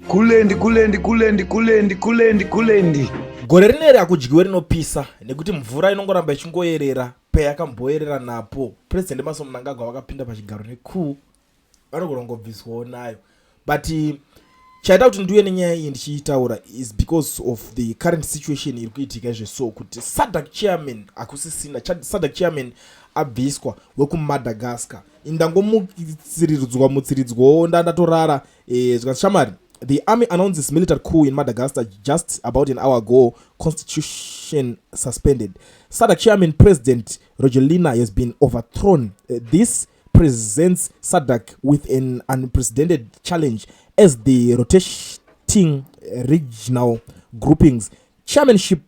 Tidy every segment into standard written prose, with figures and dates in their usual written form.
kulendi. Gore rineri akudyiwe rinopisa nekuti mvura inongoramba ichingoyerera payakamboyerera napo. President Emmerson Mnangagwa vakapinda pachigaro nekuu vanogona kungobviswawo nayo, but chaita kuti ndiuye nenyaya iyi ndichiitaura is because of the current situation iri kuitika izveso kuti SADC chairman akusisina SADC chairman abviswa wekuMadagascar. Mutsiridzwawo ndandatorara zvikati shamari. The army announces military coup in Madagascar just about an hour ago. Constitution suspended. SADC chairman President Rajoelina has been overthrown. This presents SADC with an unprecedented challenge as the rotating regional groupings. Chairmanship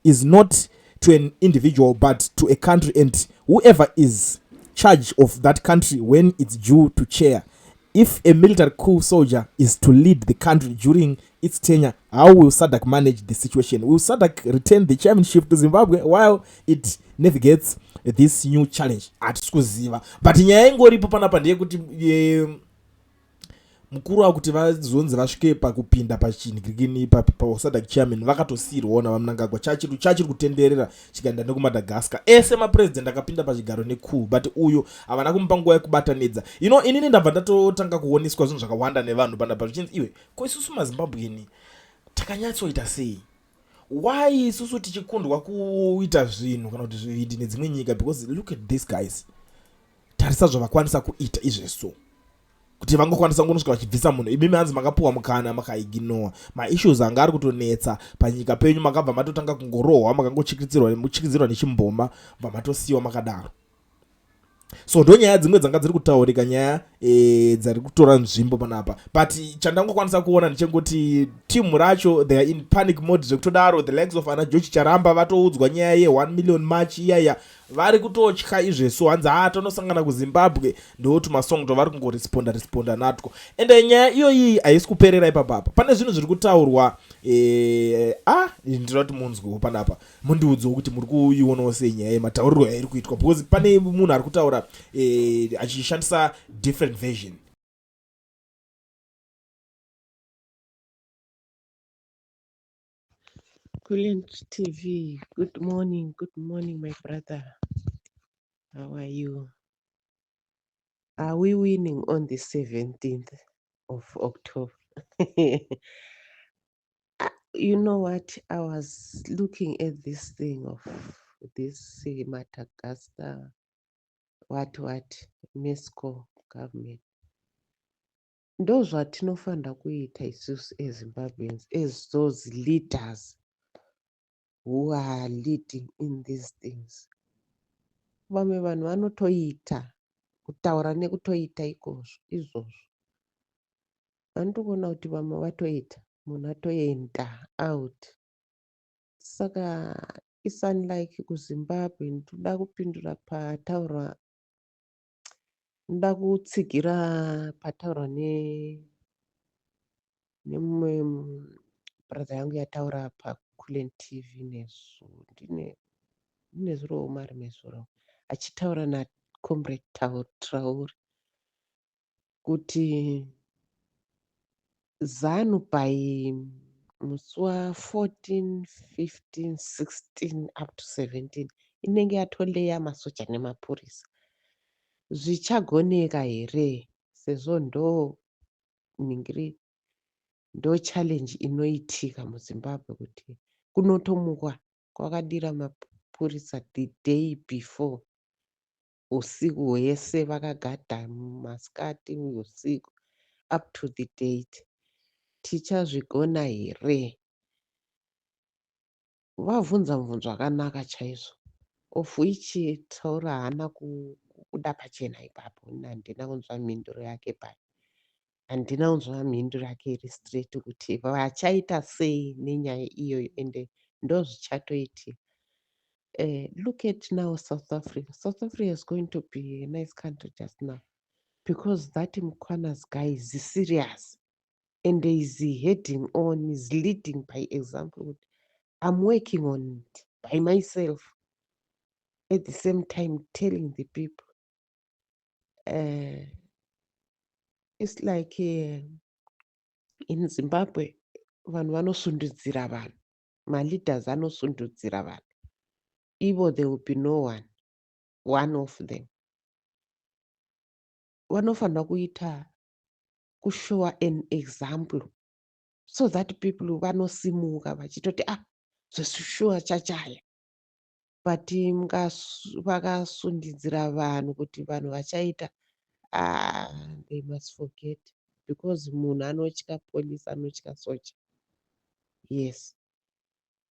is not to an individual but to a country, and whoever is charge of that country when it's due to chair. If a military coup soldier is to lead the country during its tenure, how will SADC manage the situation? Will SADC retain the chairmanship to Zimbabwe while it navigates this new challenge? Atikuziva, but nyaya ingoripo panapa ndeyekuti mukuru wakuti vazonzi vasvike pakupinda pachinhikirikini paSADC chairman vakatosiyirwawo vaMnangagwa. Chachiri kutenderera chikaenda nekuMadagascar. Ese mapresident akapinda pachigaro nekuu, but uyu havana kumupa nguva yekubatanidza. Inini ndabva ndatotanga kuoneswa zvinhu zvakawanda nevanhu panapa zvichinzi iwe ko isusu maZimbabweni takanyatsoita sei? Why isusu tichikundwa kuita zvinhu kana kuti zvivindi nedzimwe nyika? Because look at these guys, tarisa zvavakwanisa kuita izveso kuti vangokwanisa kunosvika vachibvisa munhu. Imimi hanzi makapuwa mukana makaignora maissues anga ari kutonetsa panyika penyu, makabva matotanga kungorohwa makangochikidzirwa nechimboma bva matosiyiwa makadaro. So ndo nyaya dzimwe dzanga dziri kutaurika, nyaya dzari kutora nzvimbo panapa, but chandangokwanisa kuona ndechengoti timu racho they are in panic mode zvekutodaro. The likes of Ana George Charamba vatoudzwa nyaya ye1 million march iyaya, vari kutotya izveso, hanzi tonosangana kuZimbabwe ndokuti masong tovari kungoresponda natwo. And nyaya iyoyi haisi kuperera ipapapa, pane zvinhu zviri kutaurwa. Ndinoti munzwewo panapa, mundiudzewo kuti muri kuionawo sei nyaya yemataurirwo yairi kuitwa, because pane munhu ari kutaura achishandisa different version. Kulench TV, good morning, my brother. How are you? Are we winning on the 17th of October? You know what? I was looking at this thing of this Madagascar, MESCO government. Ndo zvatinofanira kuita isusu eZimbabweans, as those leaders who are leading in these things. Vamwe vanhu vanotoita kutaura nekutoita izvozvo. Handiri kuona kuti vamwe vatoita, munhu atoenda out. Saka it's unlike kuZimbabwe. Ndoda kupindura pataurwa, ndoda kutsigira pataurwa nemumwe brother yangu yataura paKulen TV nezuro. Ndine zuro mari mezuro achitaura naComrade Traore kuti ZANU-PF musi wa14, 15, 16 up to 17 inenge yatoleya masoja nemapurisa. Zvichagoneka here sezvo ndo challenge inoitika muZimbabwe kuti kunotomukwa kwakadira mapurisa the day before, usiku hwese vakagadha masikati usiku up to the date. Tichazvigona here? Vabvunza mubvunzo wakanaka chaizvo, of which Traore haana kuda pachena ipapo. Handina kunzwa mhinduro yake paya, handina kunzwa mhinduro yake iri straight kuti vachaita sei nenyaya iyoyo, ende ndo zvichatoitika. Look at now South Africa. South Africa is going to be a nice country just now because that Mkwanas guy is serious and is heading on, is leading by example. I'm working on it by myself, at the same time telling the people. It's like In Zimbabwe, vanhu vanosundudzira vanhu. Ma-leaders anosundudzira vanhu. Ivo there will be no one of them. Vanofanira kuita kushowa an example so that people vanosimuka vachitoti zveshuwa chachaya. But vakasundidzira vanhu kuti vanhu vachaita they must forget because munhu anotya police, anotya soja. Yes,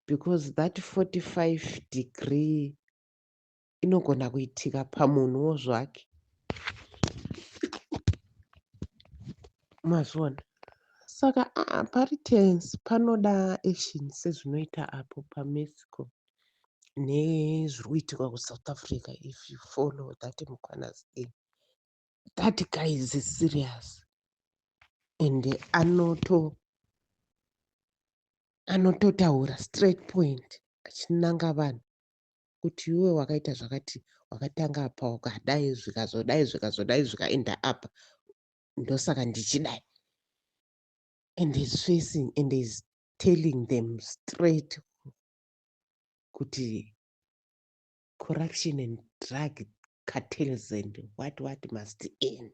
because that 45 degree inogona kuitika pamunhuwo zvake. Mazvona. Saka pari tense, panoda action sezvinoita apo paMexico nezviri kuitika kuSouth Africa. If you follow that Mukwanaz thing, that guy is serious and anototaura straight point achinanga vanhu kuti iwe wakaita zvakati, wakatanga apa ukadai zvikazodai zvikaenda apa, ndosaka ndichidai. And he's facing and he's telling them straight kuti corruption and drug cartels and what must end.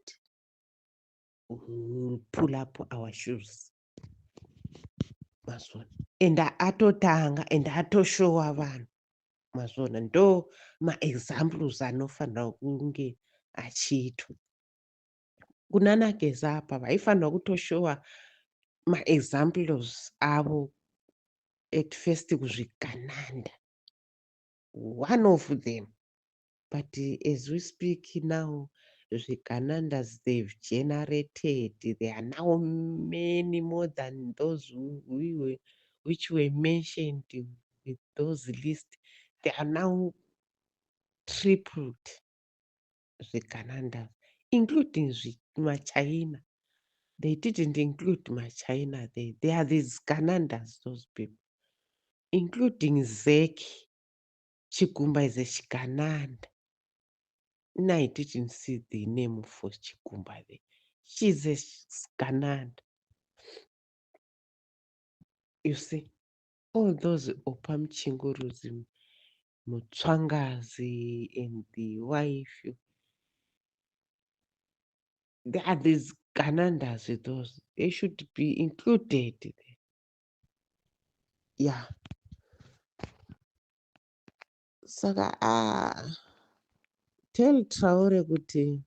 We'll pull up our shoes. Mazvona. And atotanga and atoshowa vanhu. Mazvona. Ndo ma-examples anofanira kunge achiitwa. Kunana Geza apa vaifanira kutoshowa ma-examples avo at first kuzvigananda. One of them. But as we speak now, zviganandas they've generated, there are now many more than those which were mentioned with those lists. They are now tripled zviganandas, including China. They didn't include China. They are these Ganandas, those people, including Zeki. Chigumba is a Chigananda. No, I didn't see the name for Chigumba there. She's a Gananda. You see, all those Opam Chinguruzi, Mutswangazi, and the wife, they are these Ganandas with those. They should be included. Yeah. Saka tell Traore kuti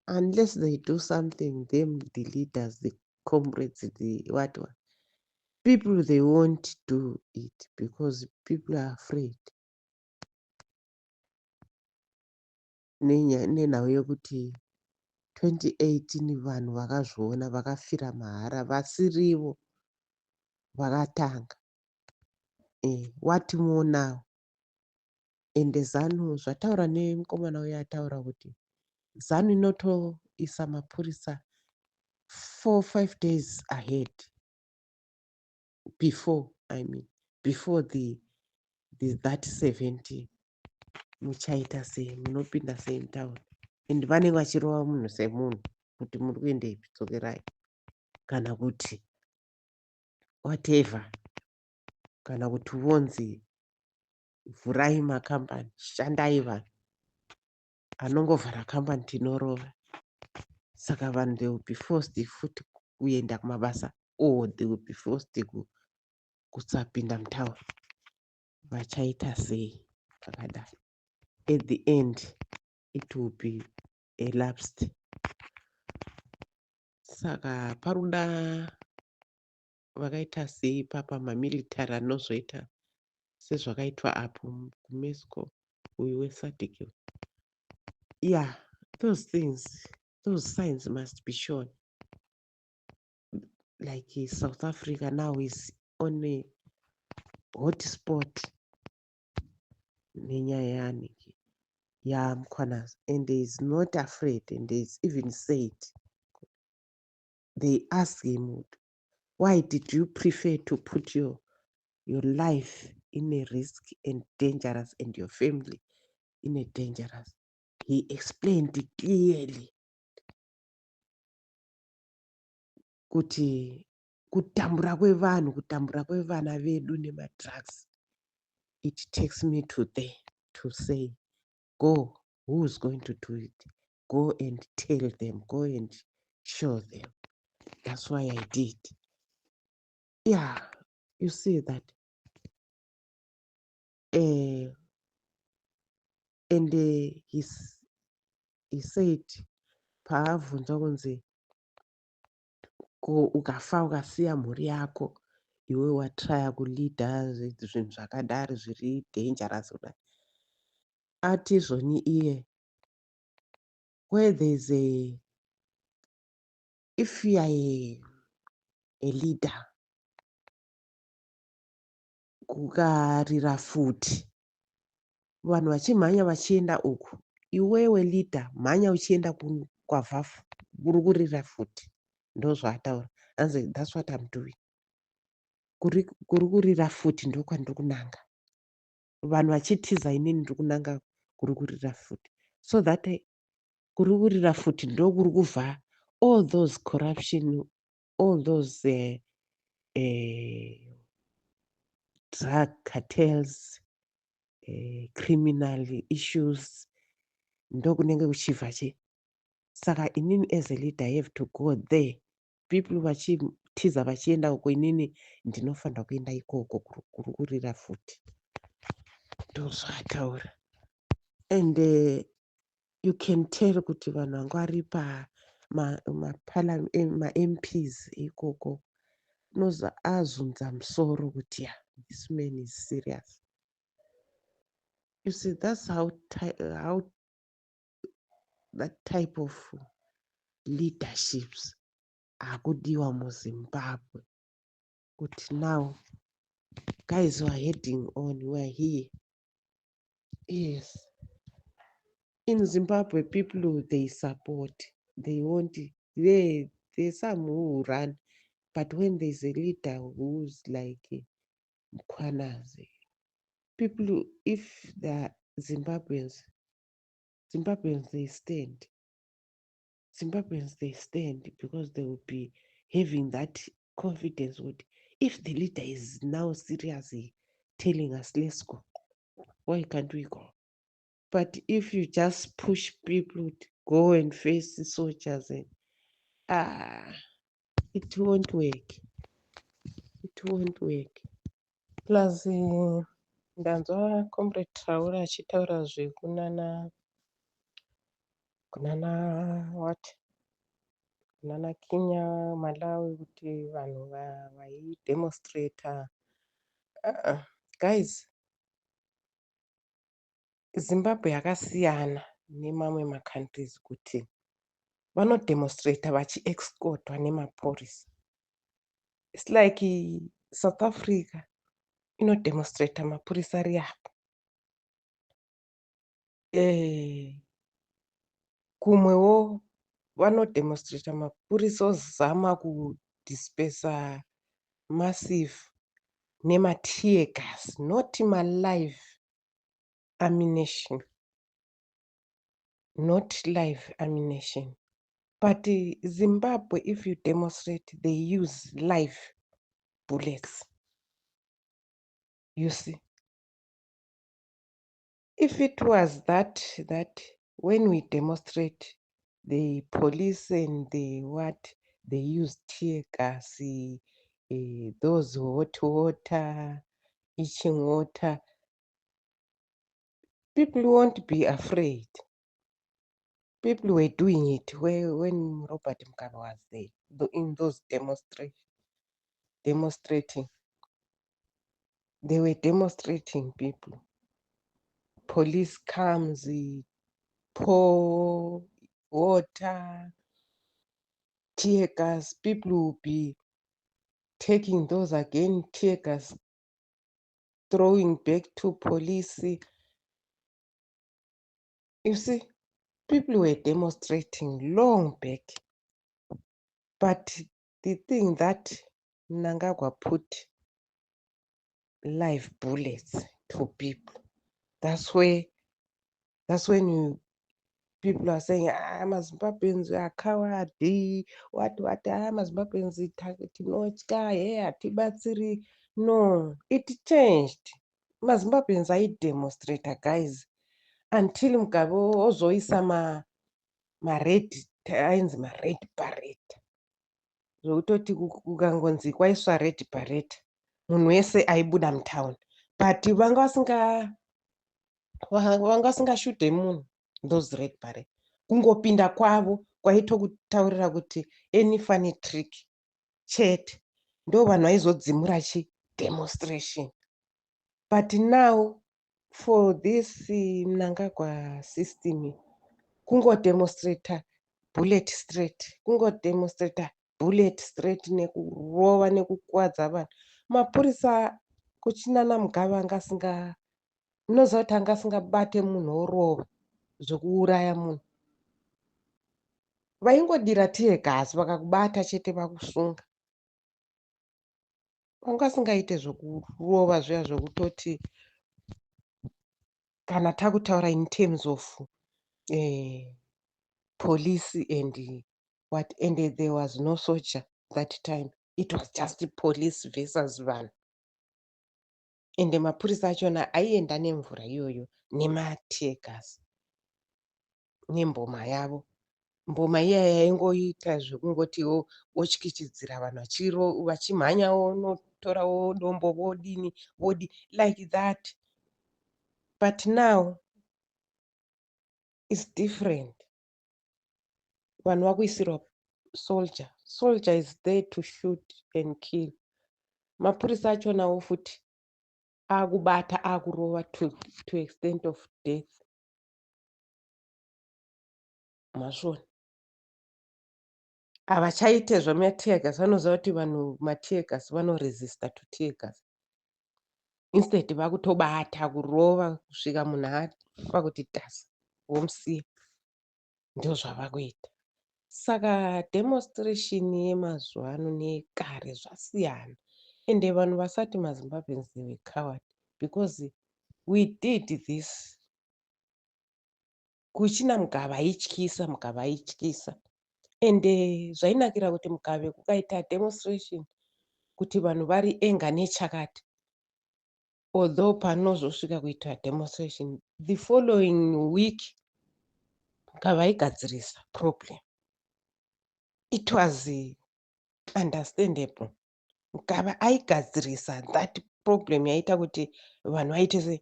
unless they do something, them the leaders, the comrades, the what, people they won't do it because people are afraid. Nenhau yekuti 2018 vanhu vakazviona vakafira mahara vasirivo vakatanga. What more now? And ZANU zvataura nemukomana uya ataura kuti ZANU inotoisa mapurisa 4-5 days ahead before that 70 muchaita sei, munopinda sei mutauni, and vanenge vachirova munhu semunhu kuti muri kuendei, dzokerai, kana kuti whatever, kana kuti vonzi vhurai makambani, shandai vanhu, anongovhara kambani tinorova. Saka vanhu they will be forced futi kuenda kumabasa, or they will be forced kusapinda mutauni. Vachaita sei vakadai? At the end it will be elapsed. Saka paruda vakaita sei papa mamilitary anozoita sezvakaitwa apo kuMexico, uyu weSADC. Yeah, those things, those signs must be shown. Like South Africa now is on a hotspot nenyaya Mukwanaz, and he is not afraid, and he is even said, they ask him, why did you prefer to put your life in a risk and dangerous, and your family in a dangerous? He explained it clearly kuti kutambura kwevanhu, kutambura kwevana vedu nemadrugs, it takes me to there to say, go, who's going to do it? Go and tell them, go and show them. That's why I did. Yeah, you see that. And he said, paavhunzwa kunzi ko ukafa ukasiya mhuri yako, iwe watraya kuleadha zvinhu zvakadaro zviri dangerous kudai. Ati zvoni iye, where there's if you are a leader, kukarira futi, vanhu vachimhanya vachienda uku, iwewe leader mhanya uchienda kwavhafu, uri kurira futi. Ndozvaataura. Anzi, that's what I'm doing. Kuri kurira futi ndo kwandiri kunanga. Vanhu vachitiza inini ndiri kunanga kuri kurira futi. So that kuri kurira futi ndo kuri kubva all those corruption, all those drug cartels, criminal issues, ndo kunenge kuchibva. Saka inini as a leader I have to go there. People vachitiza vachienda uko, inini ndinofanira kuenda ikoko kuri kurira futi. Ndozvaataura. And you can tell kuti vanhu vanga vari ma-MPs ikoko noza azunza musoro kuti this man is serious. You see, that's how that type of leaderships akudiwa muZimbabwe. Kuti now guys who are heading on, we are here. Yes. In Zimbabwe, people they support, they want, there's some who run, but when there's a leader who's like Mkhwanazi, people, if they're Zimbabweans they stand. Zimbabweans they stand because they will be having that confidence. If the leader is now seriously telling us, let's go, why can't we go? But if you just push people to go and face the soldiers, and it won't work. It won't work. Plus, ndanzwa Comrade Traore achitaura kunana what? Kunana Kenya, Malawi, kuti vanhu vai-demonstrate. Guys, Zimbabwe yakasiyana nemamwe macountries kuti vanodemonstrata vachiexcotwa nemapolisi. It's like South Africa inodemonstrata mapurisa ari apo. Kumwewo vanodemonstrata mapurisa ozama kudispersa massive nematear gas, not live ammunition. Not live ammunition. But Zimbabwe, if you demonstrate, they use live bullets. You see, if it was that when we demonstrate, the police and they use tear gas, those hot water, itching water, people won't be afraid. People were doing it when Robert Mugabe was there, in those demonstrating. They were demonstrating people. Police comes, pour water, tear gas. People will be taking those again, tear gas, throwing back to police. You see, people were demonstrating long back. But the thing that Mnangagwa put live bullets to people, that's when people are saying, mazimbabweans are coward, what, mazimbabweans tinotya, hatibatsiri. No, it changed. Mazimbabweans aidemonstrator, guys, until Mugabe ozoisa mared, ainzi mared parade, zvokutoti kukangonzi kwaiswa red parade munhu wese aibuda mutauni, but vanga vasingashude munhu those red parade. Kungopinda kwavo kwaitokutaurira kuti any funny trick chete, ndo vanhu vaizodzimura demonstration. But now for this Mnangagwa system, kungodemonstrata bullet straight, kungodemonstrata bullet straight, nekurova nekukuwadza vanhu. Mapurisa kuchinana Mugabe unoziva kuti anga asingabate munhu orova zvokuuraya munhu, vaingodira tiye gasi vakakubata chete vakusunga. Vanga asingaite zvokurova zviya zvokutoti kana takutaura in terms of police and what, and there was no soldier that time, it was just police versus vanhu. Ende mapurisa achona aienda nemvura iyoyo nemategas nemboma yavo. Mboma iyaya yaingoita zvekungotiwo wotyichidzira vanhu vachimhanyawo notorawo dombo vodini like that. But now it's different. Vanhu vakuisirwa soldier is there to shoot and kill. Mapurisa achonawo futi akubata akurova to extent of death. Mazvona havachaite zvamategas, vanoziva kuti vanhu mategas vanoresista to tegas. Instead vakutobata kurova kusvika munhu afa kuti tasa vomusiya. Ndio zvavakuita. Saka demonstration yemazuva ano nekare zvasiyana. Ende vanhu vasati mazimbabweans they were coward because we did this. Kuchina Mugabe aityisa. Ende zvainakira kuti Mugabe kukaita demonstration kuti vanhu vari enga nechakati, although panozosvika kuita demonstration the following week Mugabe aigadzirisa problem. It was understandable. Mugabe aigadzirisa that problem yaita kuti vanhu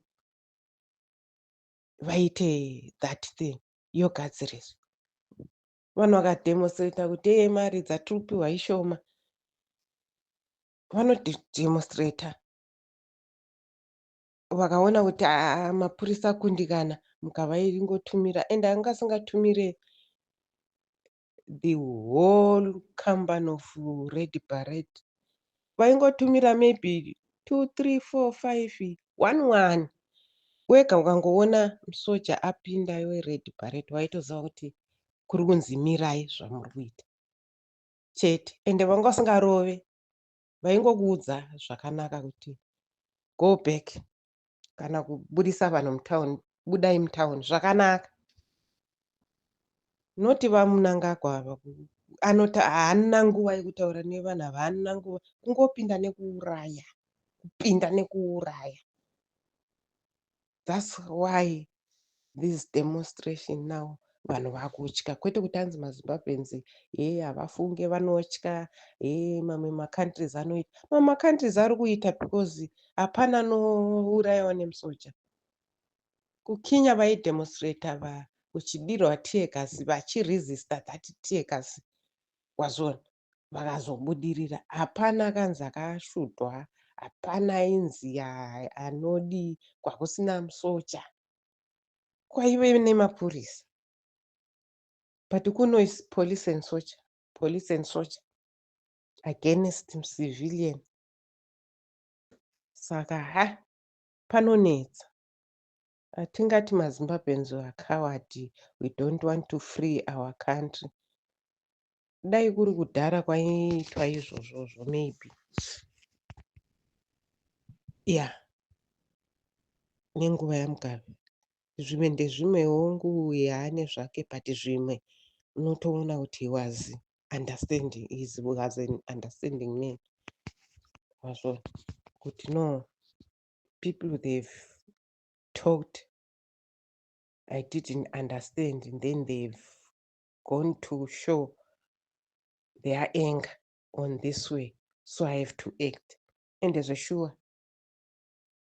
vaite that thing yogadziriswa. Vanhu vakademonstrata kuti mari dzatiri kupiwa ishoma, vanodemonstrata vakaona kuti mapurisa akundikana, Mugabe aingotumira, and anga asingatumire the whole company of red parade. Vaingotumira maybe 2, 3, 4, 5, 1. Wega ukangoona musoja apinda wered parade waitoziva kuti kuri kunzi mirai zvamuri kuita chete. Ende vanga vasingarove, vaingokuudza zvakanaka kuti go back, kana kubudisa vanhu mutauni, budai mutauni zvakanaka. Noti vaMnangagwa ava anoti haana nguva yekutaura nevanhu, havana nguva, kungopinda nekuuraya. That's why this demonstration now vanhu vakutya, kwete kuti hanzi mazimbabweans havafunge vanotya, mamwe macountries anoita. Mamwe macountries ari kuita because hapana anourayiwa nemusoja. Kukinya vaidemonstrata kuchidirwa teargas, vachiresista that teargas, wazona, vakazobudirira. Hapana akanzi akashudwa, hapana ainzi anodi, kwakusina musoja, kwaive nemapurisa. But kuno is police and soldier against civilian. Saka panonetsa. Hatingati mazimbabweans are coward, we don't want to free our country. Dai kuri kudhara kwaiitwa izvozvo maybe. Yeah, nenguva yaMugabe zvimwe ndezvimwe hongu yaane zvake but zvimwe unotoona kuti he was understanding, was an understanding man. Wazvo kuti no, people they've talked, I didn't understand, and then they've gone to show their anger on this way, so I have to act. Ende zveshuwa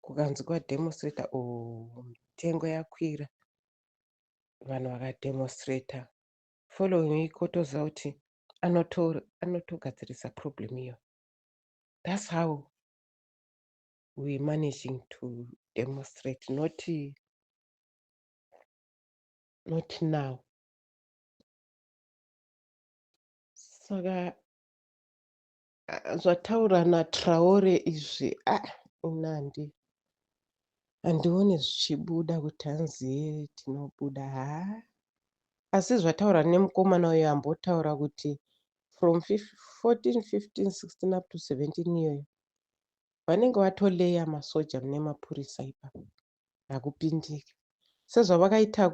kukanzi kwademonstrata mitengo yakwira, vanhu vakademonstrata, following ikotoziva kuti anotogadzirisa problem iyo. That's how we managing to demonstrate, not now. Saka zvataura naTraore izvi inandi handioni zvichibuda kuti hanzi tinobuda asi zvataura nemukomana uyo ambotaura kuti from 14, 15, 16 up to 17 iyoyo vanenge vatoleya masoja mune mapurisa ipapo hakupindiki sezvavakaita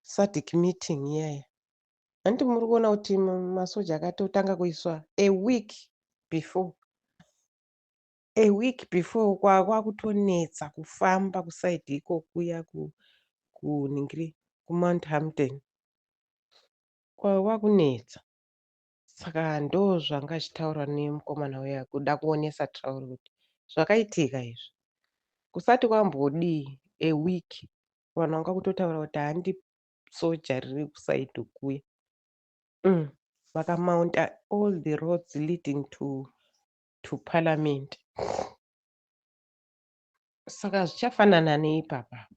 SADC meeting iyaya. Handi muri kuona kuti masoja akatotanga kuiswa a week before kwakutonetsa kufamba kusaidhi iko kuya kuningiri kuMount Hampton kwakunetsa. Saka ndo zvanga achitaura nemukomana uya kuda kuonesa Traore kuti zvakaitika izvi kusati kwambodii a week vanhu vanga kutotaura kuti handi soja riri kusaidhi kuya. Vakamounta all the roads leading to parliament. Saka zvichafanana neipapa